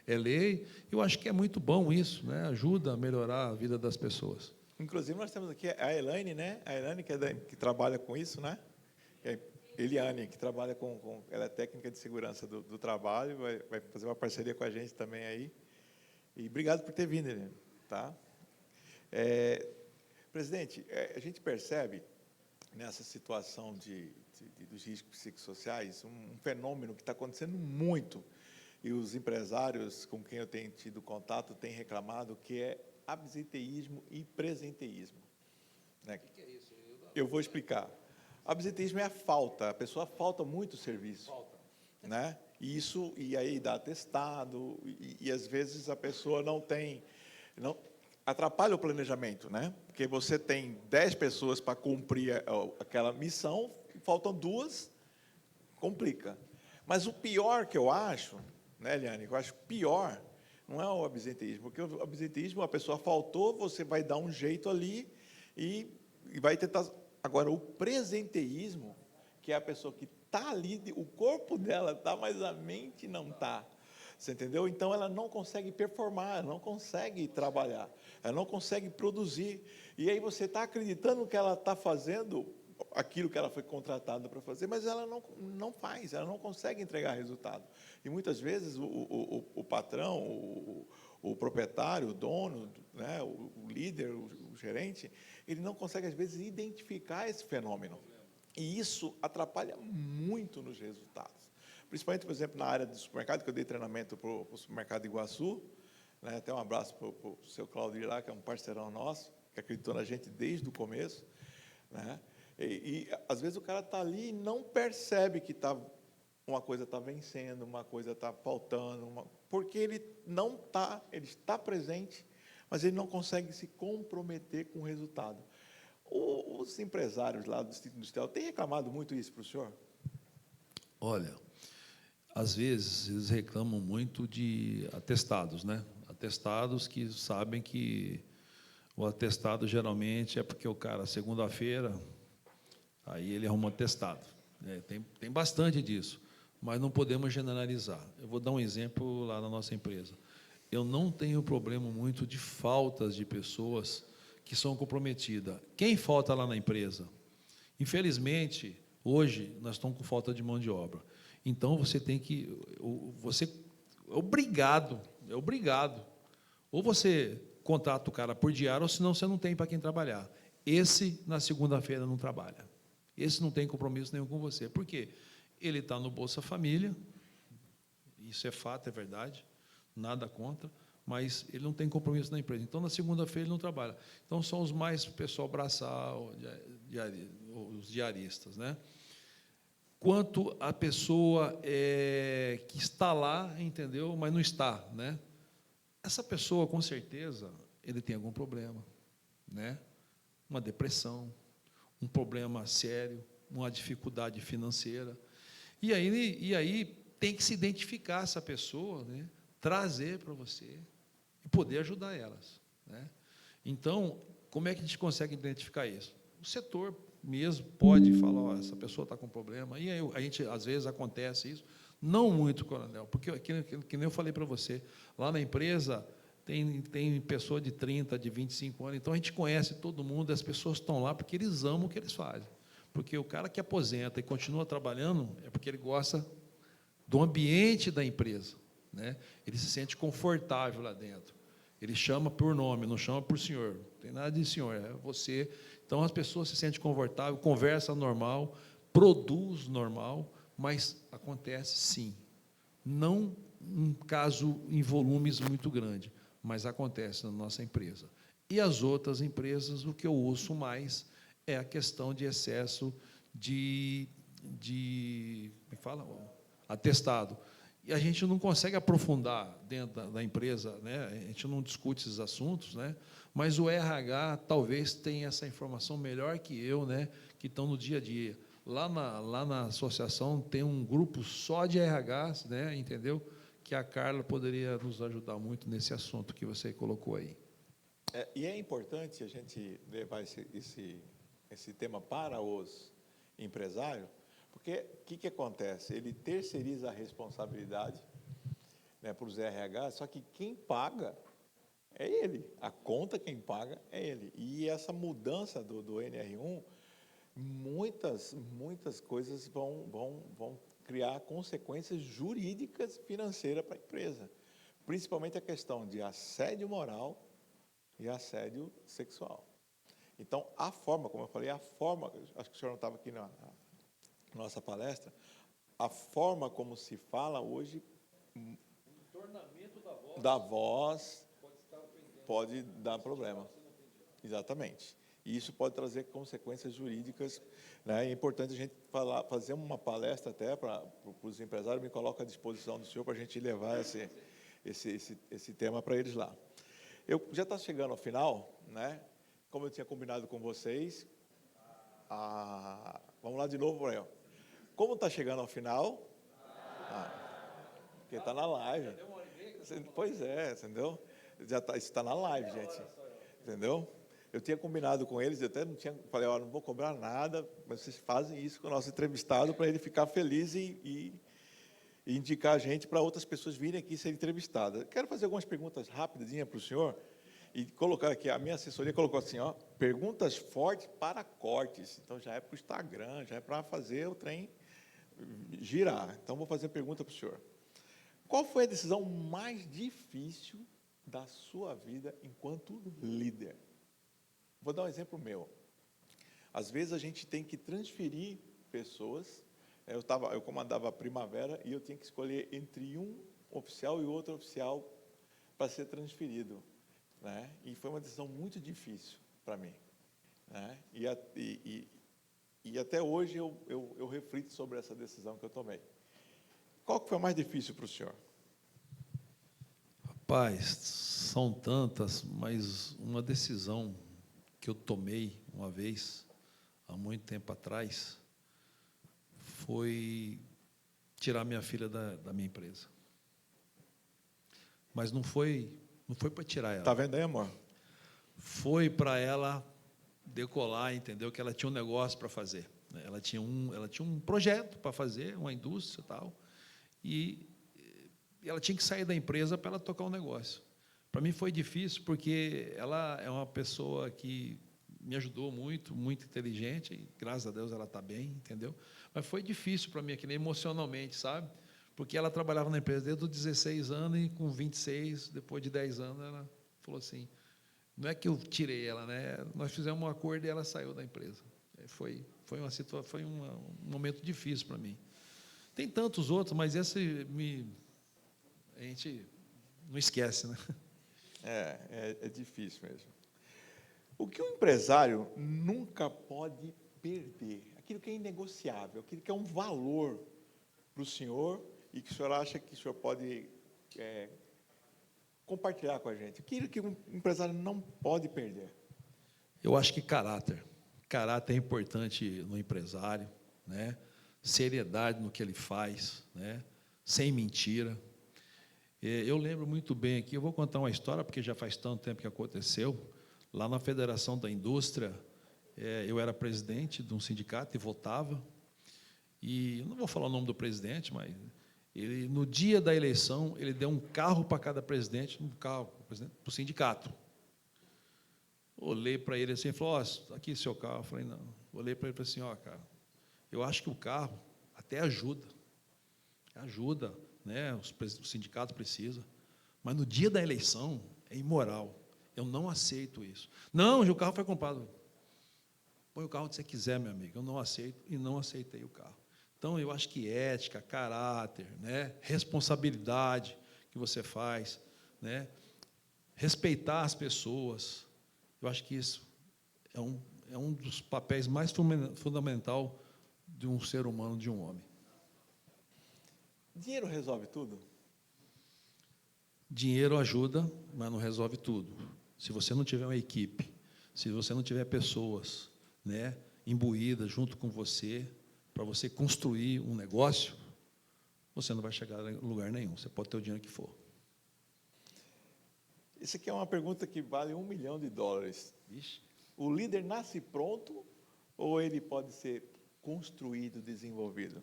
é lei, eu acho que é muito bom isso, ajuda a melhorar a vida das pessoas. Inclusive, nós temos aqui a Elaine, A Elaine que trabalha com isso, Eliane, que trabalha ela é técnica de segurança do trabalho, vai fazer uma parceria com a gente também aí. E obrigado por ter vindo, Eliane, tá? Presidente, a gente percebe nessa situação dos riscos psicossociais um fenômeno que está acontecendo muito, e os empresários com quem eu tenho tido contato têm reclamado, que é absenteísmo e presenteísmo. Né? O que é isso? Eu vou explicar. Absenteísmo é a falta, a pessoa falta muito serviço. Falta. Né? E aí dá atestado, e às vezes a pessoa não atrapalha o planejamento, né? Porque você tem 10 pessoas para cumprir aquela missão, e faltam 2, complica. Mas o pior que eu acho, né, Eliane, eu acho pior, não é o absenteísmo, porque o absenteísmo, a pessoa faltou, você vai dar um jeito ali e vai tentar. Agora, o presenteísmo, que é a pessoa que está ali, o corpo dela está, mas a mente não está. Você entendeu? Então, ela não consegue performar, ela não consegue trabalhar, ela não consegue produzir. E aí você está acreditando que ela está fazendo aquilo que ela foi contratada para fazer, mas ela não faz, ela não consegue entregar resultado. E muitas vezes o patrão, o proprietário, o dono, né, o líder, o gerente, ele não consegue, às vezes, identificar esse fenômeno. E isso atrapalha muito nos resultados. Principalmente, por exemplo, na área do supermercado, que eu dei treinamento para o supermercado Iguaçu, né, até um abraço para o seu Claudio lá, que é um parceirão nosso, que acreditou na gente desde o começo, né? E às vezes o cara está ali e não percebe que uma coisa está vencendo, uma coisa está faltando, porque ele ele está presente, mas ele não consegue se comprometer com o resultado. Os empresários lá do Distrito Industrial têm reclamado muito isso para o senhor? Olha, às vezes eles reclamam muito de atestados, né? Atestados que sabem que o atestado geralmente é porque o cara, segunda-feira, aí ele arruma um atestado. Tem bastante disso, mas não podemos generalizar. Eu vou dar um exemplo lá na nossa empresa. Eu não tenho problema muito de faltas de pessoas que são comprometidas. Quem falta lá na empresa? Infelizmente, hoje, nós estamos com falta de mão de obra. Então, você é obrigado, ou você contrata o cara por diário, ou senão você não tem para quem trabalhar. Esse, na segunda-feira, não trabalha. Esse não tem compromisso nenhum com você. Por quê? Ele está no Bolsa Família, isso é fato, é verdade, nada contra, mas ele não tem compromisso na empresa. Então, na segunda-feira, ele não trabalha. Então, são os mais pessoal braçal, os diaristas, né? Quanto a pessoa que está lá, entendeu, mas não está, né? Essa pessoa, com certeza, ele tem algum problema, né? Uma depressão, um problema sério, uma dificuldade financeira. E aí tem que se identificar essa pessoa, né? Trazer para você e poder ajudar elas, né? Então, como é que a gente consegue identificar isso? O setor mesmo pode falar, ó, essa pessoa está com problema, e aí a gente, às vezes, acontece isso, não muito, coronel, porque, que nem eu falei para você, lá na empresa tem pessoa de 30, de 25 anos, então a gente conhece todo mundo, as pessoas estão lá porque eles amam o que eles fazem, porque o cara que aposenta e continua trabalhando é porque ele gosta do ambiente da empresa, né? Ele se sente confortável lá dentro, ele chama por nome, não chama por senhor, não tem nada de senhor, é você. Então, as pessoas se sentem confortáveis, conversa normal, produz normal, mas acontece sim. Não um caso em volumes muito grande, mas acontece na nossa empresa. E as outras empresas, o que eu ouço mais é a questão de excesso de como fala? Atestado. E a gente não consegue aprofundar dentro da empresa, né? A gente não discute esses assuntos, né? Mas o RH talvez tenha essa informação melhor que eu, né? Que estão no dia a dia. Lá na associação tem um grupo só de RHs, né? Entendeu? Que a Carla poderia nos ajudar muito nesse assunto que você colocou aí. E é importante a gente levar esse tema para os empresários, porque o que acontece? Ele terceiriza a responsabilidade, né, para os RH, só que quem paga é ele, a conta quem paga é ele. E essa mudança do NR1, muitas coisas vão criar consequências jurídicas financeiras para a empresa, principalmente a questão de assédio moral e assédio sexual. Então, a forma, como eu falei, acho que o senhor não estava aqui na nossa palestra, a forma como se fala hoje, O tornamento da voz pode dar problema. Exatamente. E isso pode trazer consequências jurídicas, né? É importante a gente fazer uma palestra até para os empresários, me coloco à disposição do senhor para a gente levar esse tema para eles lá. Eu já está chegando ao final, né? Como eu tinha combinado com vocês, vamos lá de novo, Brian. Como está chegando ao final, porque está na live. Pois é, entendeu? Isso está na live, gente. Entendeu? Eu tinha combinado com eles, eu até não tinha, falei, não vou cobrar nada, mas vocês fazem isso com o nosso entrevistado para ele ficar feliz e indicar a gente para outras pessoas virem aqui ser entrevistadas. Quero fazer algumas perguntas rapidinhas para o senhor e colocar aqui, a minha assessoria colocou assim, perguntas fortes para cortes. Então, já é para o Instagram, já é para fazer o trem girar. Então, vou fazer a pergunta para o senhor. Qual foi a decisão mais difícil da sua vida enquanto líder? Vou dar um exemplo meu. Às vezes a gente tem que transferir pessoas. Eu comandava a Primavera e eu tinha que escolher entre um oficial e outro oficial para ser transferido, né? E foi uma decisão muito difícil para mim, né? E até hoje eu reflito sobre essa decisão que eu tomei. Qual que foi a mais difícil para o senhor? Rapaz, são tantas, mas uma decisão que eu tomei uma vez, há muito tempo atrás, foi tirar minha filha da minha empresa. Mas não foi para tirar ela. Está vendo aí, amor? Foi para ela decolar, entendeu? Que ela tinha um negócio para fazer. Ela tinha um projeto para fazer, uma indústria e tal, e ela tinha que sair da empresa para ela tocar um negócio. Para mim foi difícil, porque ela é uma pessoa que me ajudou muito, muito inteligente, e graças a Deus ela está bem, entendeu? Mas foi difícil para mim, aqui, emocionalmente, sabe? Porque ela trabalhava na empresa desde os 16 anos, e com 26, depois de 10 anos, ela falou assim, não é que eu tirei ela, né? Nós fizemos um acordo e ela saiu da empresa. Foi um momento difícil para mim. Tem tantos outros, mas esse a gente não esquece, né? É difícil mesmo. O que um empresário nunca pode perder? Aquilo que é inegociável, aquilo que é um valor para o senhor e que o senhor acha que o senhor pode compartilhar com a gente. Aquilo que um empresário não pode perder. Eu acho que caráter. Caráter é importante no empresário, né? Seriedade no que ele faz, né? Sem mentira. Eu lembro muito bem aqui, eu vou contar uma história, porque já faz tanto tempo que aconteceu. Lá na Federação da Indústria, eu era presidente de um sindicato e votava. E não vou falar o nome do presidente, mas ele, no dia da eleição, ele deu um carro para cada presidente, para o sindicato. Olhei para ele assim e falou, aqui seu carro. Eu falei, não. Olhei para ele e falei assim, cara, eu acho que o carro até ajuda, né? O sindicato precisa, mas no dia da eleição é imoral. Eu não aceito isso. Não, o carro foi comprado. Põe o carro onde você quiser, meu amigo. Eu não aceito e não aceitei o carro. Então, eu acho que ética, caráter, né? Responsabilidade que você faz, né? Respeitar as pessoas. Eu acho que isso é um dos papéis mais fundamental de um ser humano, de um homem. Dinheiro resolve tudo? Dinheiro ajuda, mas não resolve tudo. Se você não tiver uma equipe, se você não tiver pessoas, né, imbuídas junto com você, para você construir um negócio, você não vai chegar em lugar nenhum. Você pode ter o dinheiro que for. Isso aqui é uma pergunta que vale $1 milhão. Vixe. O líder nasce pronto ou ele pode ser construído, desenvolvido?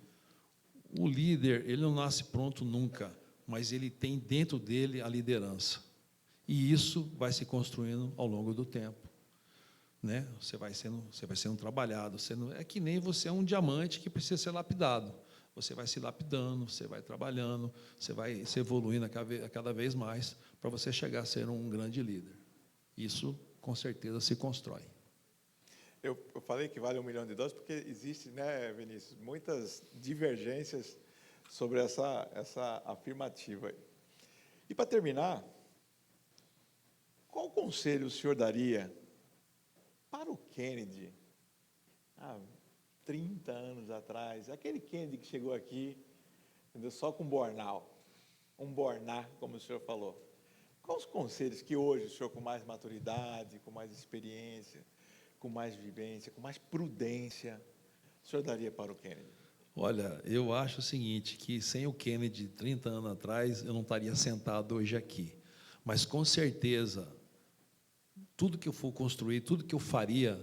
O líder, ele não nasce pronto nunca, mas ele tem dentro dele a liderança. E isso vai se construindo ao longo do tempo, né? Você vai sendo trabalhado. É que nem você é um diamante que precisa ser lapidado. Você vai se lapidando, você vai trabalhando, você vai se evoluindo a cada vez mais para você chegar a ser um grande líder. Isso, com certeza, se constrói. Eu falei que vale $1 milhão porque existe, né, Vinícius, muitas divergências sobre essa afirmativa aí. E para terminar, qual conselho o senhor daria para o Kennedy há 30 anos atrás, aquele Kennedy que chegou aqui, entendeu, só com bornal, um borná, como o senhor falou? Quais os conselhos que hoje o senhor, com mais maturidade, com mais experiência, com mais vivência, com mais prudência, o senhor daria para o Kennedy? Olha, eu acho o seguinte, que sem o Kennedy, 30 anos atrás, eu não estaria sentado hoje aqui. Mas, com certeza, tudo que eu for construir, tudo que eu faria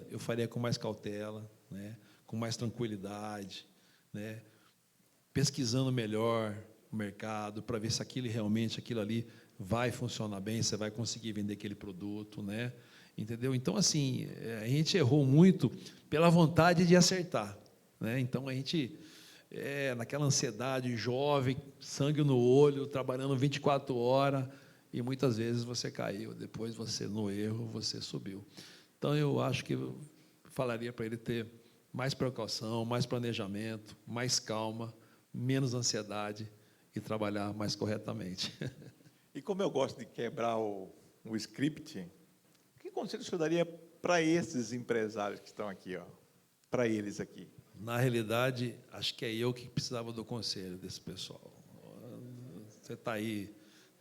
com mais cautela, né? Com mais tranquilidade, né? Pesquisando melhor o mercado, para ver se aquilo ali vai funcionar bem, você vai conseguir vender aquele produto, né? Entendeu? Então, assim, a gente errou muito pela vontade de acertar, né? Então, a gente, naquela ansiedade, jovem, sangue no olho, trabalhando 24 horas, e muitas vezes você caiu, depois você, no erro, você subiu. Então, eu acho que eu falaria para ele ter mais precaução, mais planejamento, mais calma, menos ansiedade e trabalhar mais corretamente. E como eu gosto de quebrar o script, que conselho o senhor daria para esses empresários que estão aqui, ó, para eles aqui? Na realidade, acho que é eu que precisava do conselho desse pessoal. Você está aí,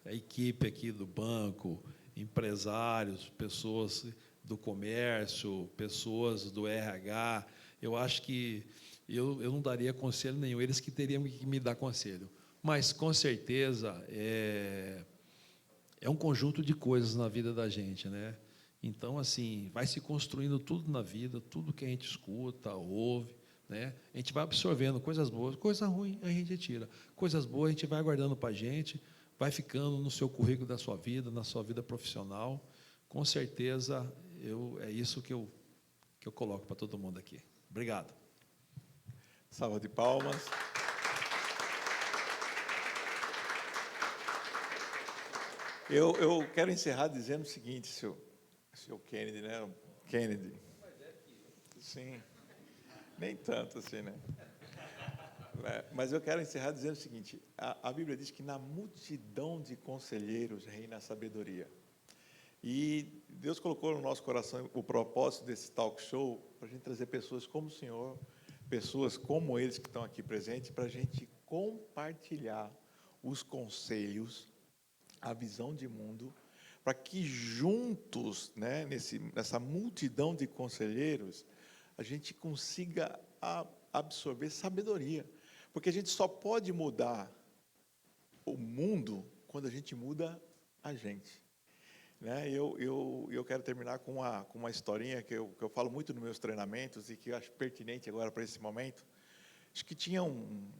a equipe aqui do banco, empresários, pessoas do comércio, pessoas do RH. Eu acho que eu não daria conselho nenhum, eles que teriam que me dar conselho. Mas, com certeza, é um conjunto de coisas na vida da gente, né? Então, assim, vai se construindo tudo na vida, tudo que a gente escuta, ouve, né? A gente vai absorvendo coisas boas, coisa ruim a gente tira. Coisas boas a gente vai guardando para a gente, vai ficando no seu currículo da sua vida, na sua vida profissional. Com certeza, é isso que eu coloco para todo mundo aqui. Obrigado. Salva de palmas. Eu quero encerrar dizendo o seguinte, seu Kennedy, né? Kennedy. Sim. Nem tanto assim, né? Mas eu quero encerrar dizendo o seguinte, a Bíblia diz que na multidão de conselheiros reina a sabedoria. E Deus colocou no nosso coração o propósito desse talk show para a gente trazer pessoas como o senhor, pessoas como eles que estão aqui presentes, para a gente compartilhar os conselhos, a visão de mundo, para que juntos, né, nessa multidão de conselheiros, a gente consiga absorver sabedoria. Porque a gente só pode mudar o mundo quando a gente muda a gente. Né? Eu quero terminar com uma historinha que eu falo muito nos meus treinamentos e que eu acho pertinente agora para esse momento. Acho que tinha um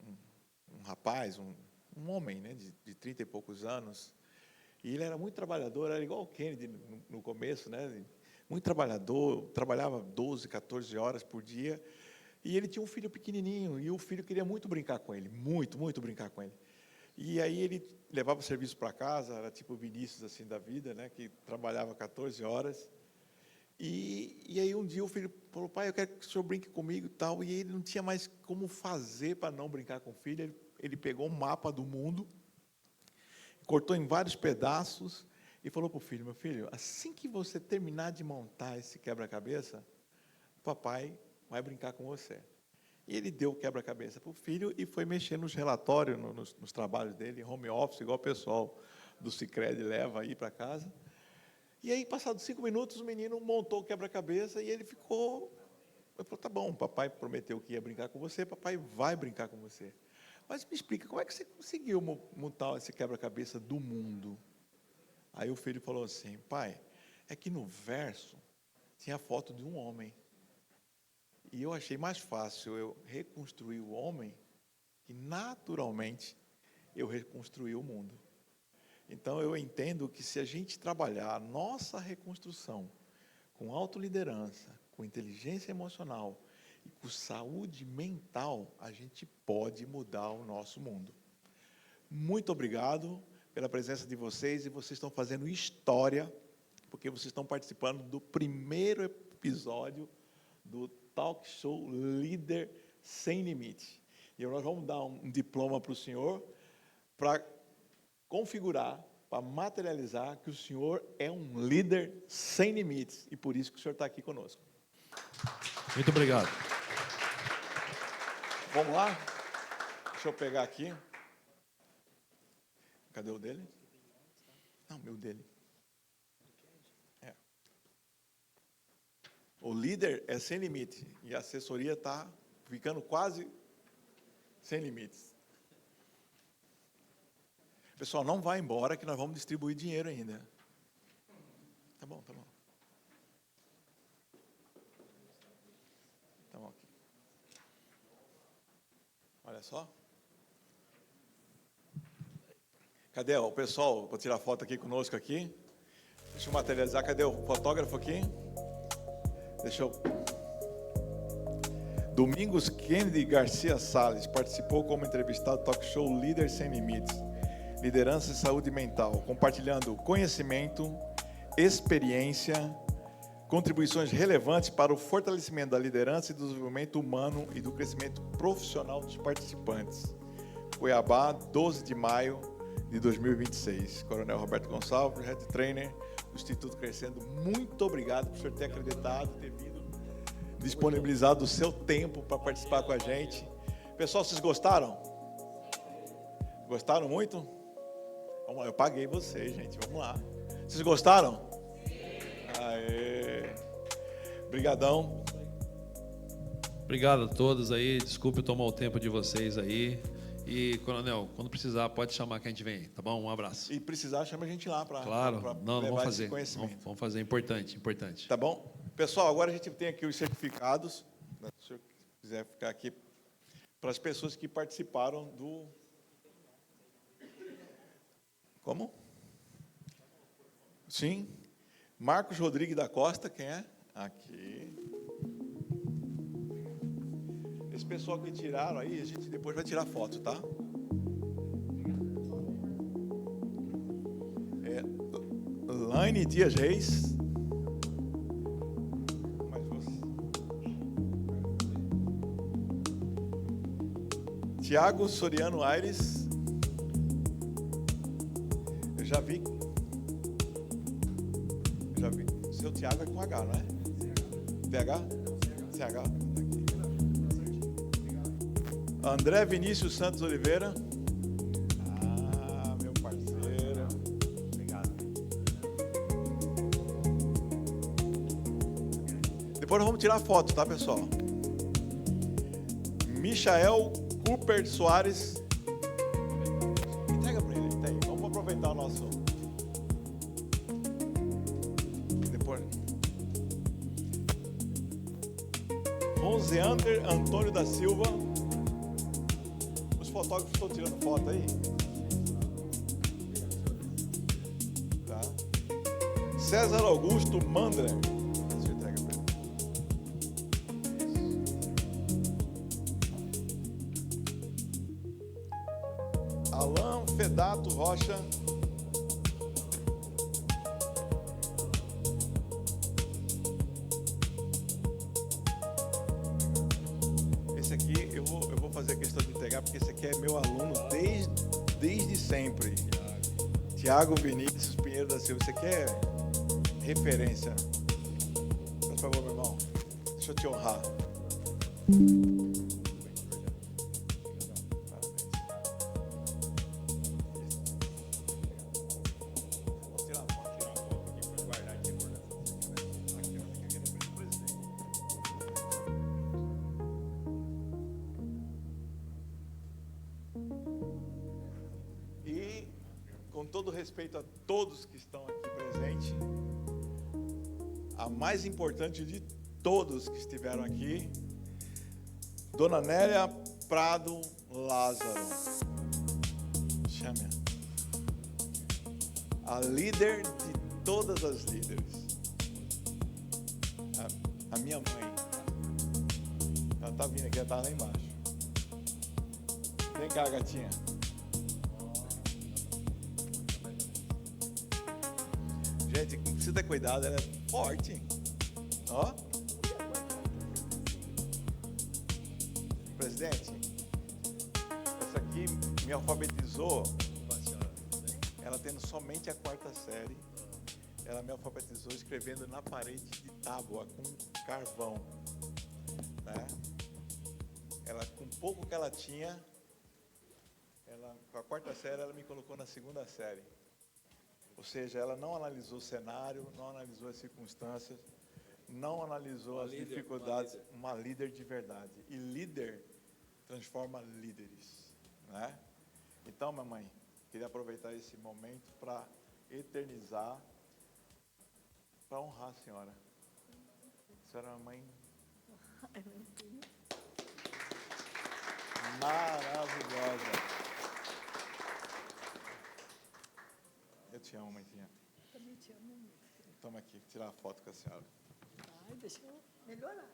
rapaz, um homem, né, de 30 e poucos anos, e ele era muito trabalhador, era igual o Kennedy no começo, né? Muito trabalhador, trabalhava 12, 14 horas por dia, e ele tinha um filho pequenininho, e o filho queria muito brincar com ele, muito, muito brincar com ele. E aí ele levava o serviço para casa, era tipo o Vinícius assim da vida, né, que trabalhava 14 horas. E aí um dia o filho falou: pai, eu quero que o senhor brinque comigo e tal. E ele não tinha mais como fazer para não brincar com o filho. Ele pegou um mapa do mundo, cortou em vários pedaços e falou para o filho: meu filho, assim que você terminar de montar esse quebra-cabeça, papai vai brincar com você. E ele deu o quebra-cabeça para o filho e foi mexer nos relatórios, nos trabalhos dele, home office, igual o pessoal do Sicredi leva aí para casa. E aí, passados 5 minutos, o menino montou o quebra-cabeça e ele falou: tá bom, papai prometeu que ia brincar com você, papai vai brincar com você. Mas me explica, como é que você conseguiu montar esse quebra-cabeça do mundo? Aí o filho falou assim: pai, é que no verso tinha a foto de um homem. E eu achei mais fácil eu reconstruir o homem que, naturalmente, eu reconstruí o mundo. Então, eu entendo que se a gente trabalhar a nossa reconstrução com autoliderança, com inteligência emocional e com saúde mental, a gente pode mudar o nosso mundo. Muito obrigado pela presença de vocês, e vocês estão fazendo história, porque vocês estão participando do primeiro episódio do Talk Show Líder Sem Limite. E nós vamos dar um diploma para o senhor para configurar, para materializar que o senhor é um líder sem limites. E por isso que o senhor está aqui conosco. Muito obrigado. Vamos lá? Deixa eu pegar aqui. Cadê o dele? Não, meu dele. É. O líder é sem limite. E a assessoria está ficando quase sem limites. Pessoal, não vai embora que nós vamos distribuir dinheiro ainda. Tá bom, tá bom. Tá bom aqui. Olha só. Cadê o pessoal para tirar foto aqui conosco aqui? Deixa eu materializar. Cadê o fotógrafo aqui? Deixa eu... Domingos Kennedy Garcia Salles participou como entrevistado do Talk Show Líder Sem Limites. Liderança e saúde mental, compartilhando conhecimento, experiência, contribuições relevantes para o fortalecimento da liderança e do desenvolvimento humano e do crescimento profissional dos participantes. Cuiabá, 12 de maio de 2026. Coronel Roberto Gonçalves, Head Trainer do Instituto Crescendo. Muito obrigado por o senhor ter acreditado, ter vindo, disponibilizado o seu tempo para participar com a gente. Pessoal, vocês gostaram? Gostaram muito? Vamos lá, eu paguei vocês, gente. Vamos lá. Vocês gostaram? Aê. Obrigadão. Obrigado a todos aí. Desculpe tomar o tempo de vocês aí. E, Coronel, quando precisar, pode chamar que a gente vem, tá bom? Um abraço. E precisar, chama a gente lá para claro. Não, levar vamos fazer. esse conhecimento. Vamos fazer. Importante, importante. Tá bom? Pessoal, agora a gente tem aqui os certificados. Se o senhor quiser ficar aqui, para as pessoas que participaram do... Como? Sim. Marcos Rodrigues da Costa, quem é? Aqui. Esse pessoal que tiraram aí, a gente depois vai tirar foto, tá? Laine Dias Reis. Mais você. Tiago Soriano Aires. Eu já vi. Seu Tiago é com H, não é? TH? CH? André Vinícius Santos Oliveira. Ah, meu parceiro. Obrigado. Depois nós vamos tirar foto, tá, pessoal? Michael Cooper Soares. Entrega para ele, tem. Vamos aproveitar o nosso... Depois. Roseander Antônio da Silva. Os fotógrafos estão tirando foto aí? Tá. César Augusto Mandler. Deixa eu entregar para ele. Alan Fedato Rocha. Esse aqui eu vou fazer a questão de entregar, porque esse aqui é meu aluno desde sempre. Tiago Vinícius Pinheiro da Silva. Esse aqui é referência. Por favor, meu irmão. Deixa eu te honrar. E, com todo respeito a todos que estão aqui presentes, a mais importante de todos que estiveram aqui, Dona Nélia Prado Lázaro. Chame-a. A líder de todas as líderes. A minha mãe. Ela está vindo aqui, ela está lá embaixo. Vem cá, gatinha. Gente, precisa ter cuidado, ela é forte. Ó. presidente, essa aqui me alfabetizou, ela tendo somente a 4ª série, ela me alfabetizou escrevendo na parede de tábua, com carvão, né? Ela, com pouco que ela tinha, com a 4ª série, ela me colocou na 2ª série. Ou seja, ela não analisou o cenário, não analisou as circunstâncias, não analisou as dificuldades, uma líder de verdade. E líder transforma líderes, né? Então, mamãe, queria aproveitar esse momento para eternizar, para honrar a senhora. A senhora é uma mãe maravilhosa. Eu te amo, mãezinha. Também te amo muito. Toma aqui, tirar a foto com a senhora. Ai, deixa eu melhorar.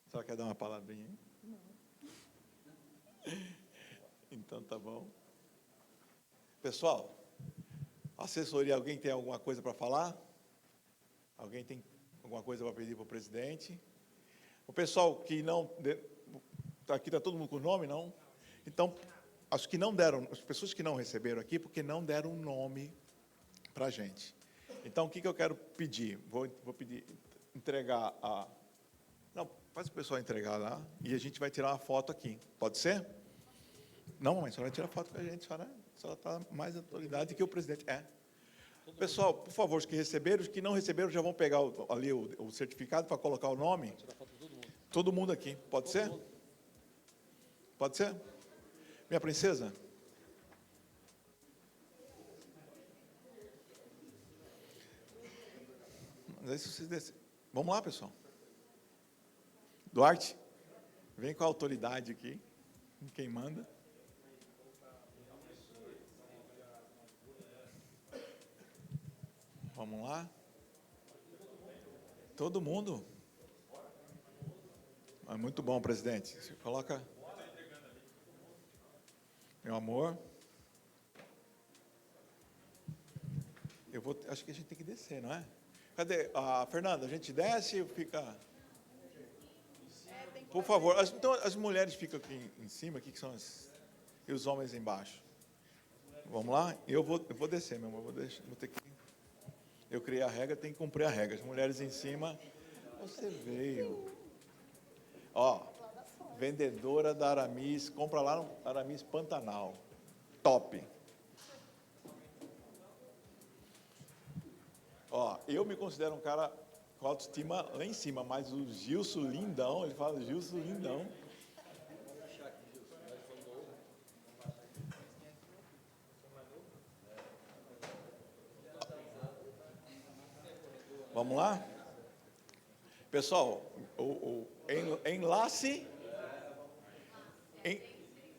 A senhora quer dar uma palavrinha? Não. Então tá bom. Pessoal, assessoria, alguém tem alguma coisa para falar? Alguém tem alguma coisa para pedir para o presidente? O pessoal que não... Aqui está todo mundo com o nome, não? Então, as que não deram, as pessoas que não receberam aqui, porque não deram um nome para a gente. Então, o que eu quero pedir? Vou pedir, entregar a... Não, faz o pessoal entregar lá e a gente vai tirar uma foto aqui. Pode ser? Não, mamãe, a senhora vai tirar foto com a gente, a senhora está mais autoridade que o presidente. Pessoal, por favor, os que receberam, os que não receberam já vão pegar ali o certificado para colocar o nome. Todo mundo aqui. Pode ser? Pode ser? Minha princesa? Vamos lá, pessoal. Duarte, vem com a autoridade aqui. Quem manda? Vamos lá. Todo mundo. Muito bom, presidente. Você coloca. Meu amor. Acho que a gente tem que descer, não é? Cadê? Fernanda, a gente desce ou fica... Por favor. Então, as mulheres ficam aqui em cima, aqui que são e os homens embaixo. Vamos lá? Eu vou descer, meu amor. Vou ter que... Eu criei a regra, tem que cumprir a regra. As mulheres em cima... Você veio. Ó, vendedora da Aramis, compra lá no Aramis Pantanal. Top. Ó, eu me considero um cara com autoestima lá em cima, mas o Gilson Lindão, ele fala Gilson Lindão. Vamos lá? Pessoal, Enlace,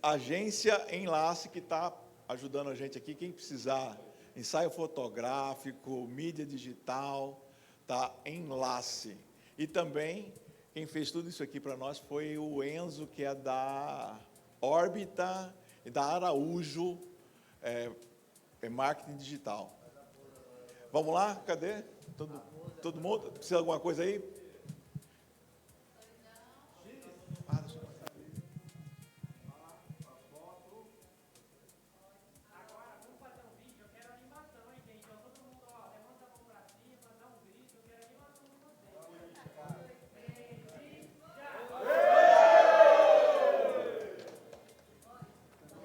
agência Enlace, que está ajudando a gente aqui, quem precisar, ensaio fotográfico, mídia digital, tá? Enlace. E também, quem fez tudo isso aqui para nós foi o Enzo, que é da Órbita e da Araújo, marketing digital. Vamos lá? Cadê? Todo mundo? Precisa de alguma coisa aí?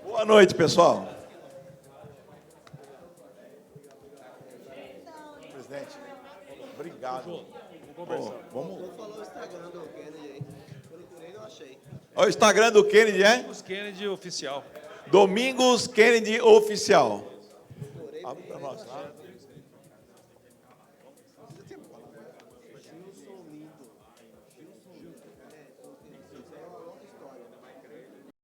Boa noite, pessoal. Presidente, obrigado. Vamos. Não falou o Instagram do Kennedy aí. Procurei e não achei. Olha o Instagram do Kennedy, é? Domingos Kennedy Oficial. Domingos Kennedy Oficial. Abre para nós lá.